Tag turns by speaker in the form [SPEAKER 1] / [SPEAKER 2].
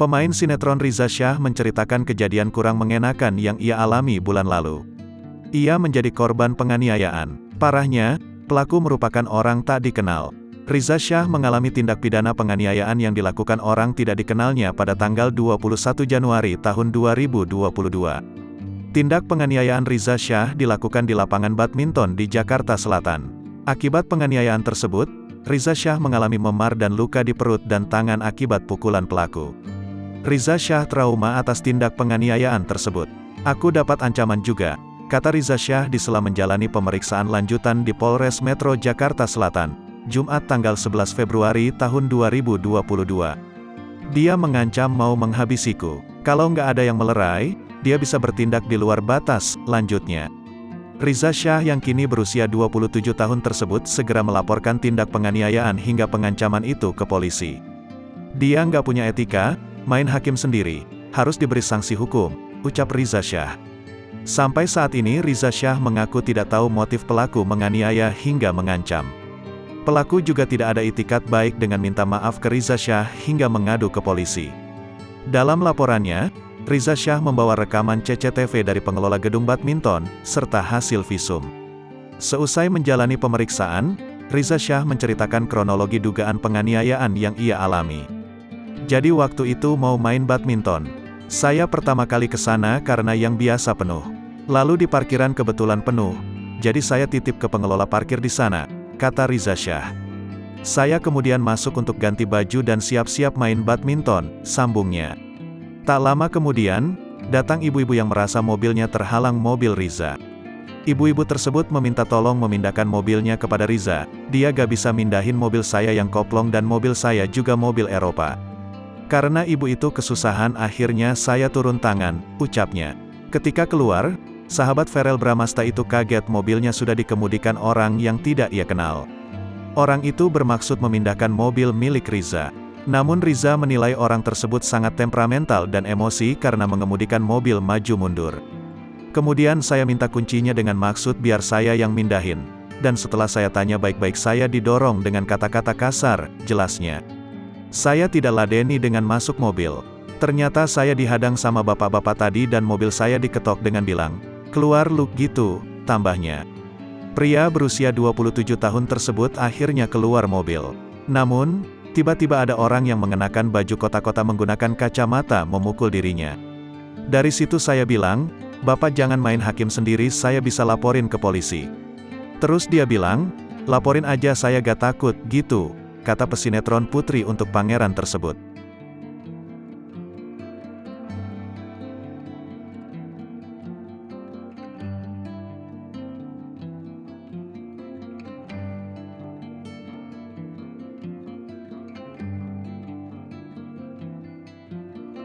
[SPEAKER 1] Pemain sinetron Riza Shah menceritakan kejadian kurang mengenakan yang ia alami bulan lalu. Ia menjadi korban penganiayaan. Parahnya, pelaku merupakan orang tak dikenal. Riza Shah mengalami tindak pidana penganiayaan yang dilakukan orang tidak dikenalnya pada tanggal 21 Januari tahun 2022. Tindak penganiayaan Riza Shah dilakukan di lapangan badminton di Jakarta Selatan. Akibat penganiayaan tersebut, Riza Shah mengalami memar dan luka di perut dan tangan akibat pukulan pelaku. Riza Shah trauma atas tindak penganiayaan tersebut. "Aku dapat ancaman juga," kata Riza Shah di sela menjalani pemeriksaan lanjutan di Polres Metro Jakarta Selatan, Jumat tanggal 11 Februari tahun 2022. "Dia mengancam mau menghabisiku. Kalau nggak ada yang melerai, dia bisa bertindak di luar batas," lanjutnya. Riza Shah yang kini berusia 27 tahun tersebut segera melaporkan tindak penganiayaan hingga pengancaman itu ke polisi. "Dia nggak punya etika, main hakim sendiri, harus diberi sanksi hukum," ucap Riza Shah. Sampai saat ini Riza Shah mengaku tidak tahu motif pelaku menganiaya hingga mengancam. Pelaku juga tidak ada itikat baik dengan minta maaf ke Riza Shah hingga mengadu ke polisi. Dalam laporannya, Riza Shah membawa rekaman CCTV dari pengelola gedung badminton, serta hasil visum. Seusai menjalani pemeriksaan, Riza Shah menceritakan kronologi dugaan penganiayaan yang ia alami. "Jadi waktu itu mau main badminton. Saya pertama kali ke sana karena yang biasa penuh. Lalu di parkiran kebetulan penuh, jadi saya titip ke pengelola parkir di sana," kata Riza Shah. "Saya kemudian masuk untuk ganti baju dan siap-siap main badminton," sambungnya. Tak lama kemudian, datang ibu-ibu yang merasa mobilnya terhalang mobil Riza. Ibu-ibu tersebut meminta tolong memindahkan mobilnya kepada Riza. "Dia gak bisa mindahin mobil saya yang koplong dan mobil saya juga mobil Eropa. Karena ibu itu kesusahan akhirnya saya turun tangan," ucapnya. Ketika keluar, sahabat Verrel Bramasta itu kaget mobilnya sudah dikemudikan orang yang tidak ia kenal. Orang itu bermaksud memindahkan mobil milik Riza. Namun Riza menilai orang tersebut sangat temperamental dan emosi karena mengemudikan mobil maju mundur. "Kemudian saya minta kuncinya dengan maksud biar saya yang mindahin. Dan setelah saya tanya baik-baik saya didorong dengan kata-kata kasar," jelasnya. "Saya tidak ladeni dengan masuk mobil. Ternyata saya dihadang sama bapak-bapak tadi dan mobil saya diketok dengan bilang, 'Keluar lu,' gitu," tambahnya. Pria berusia 27 tahun tersebut akhirnya keluar mobil. Namun, tiba-tiba ada orang yang mengenakan baju kotak-kotak menggunakan kacamata memukul dirinya. "Dari situ saya bilang, 'Bapak jangan main hakim sendiri, saya bisa laporin ke polisi.' Terus dia bilang, 'Laporin aja saya gak takut,' gitu," kata pesinetron Putri untuk Pangeran tersebut.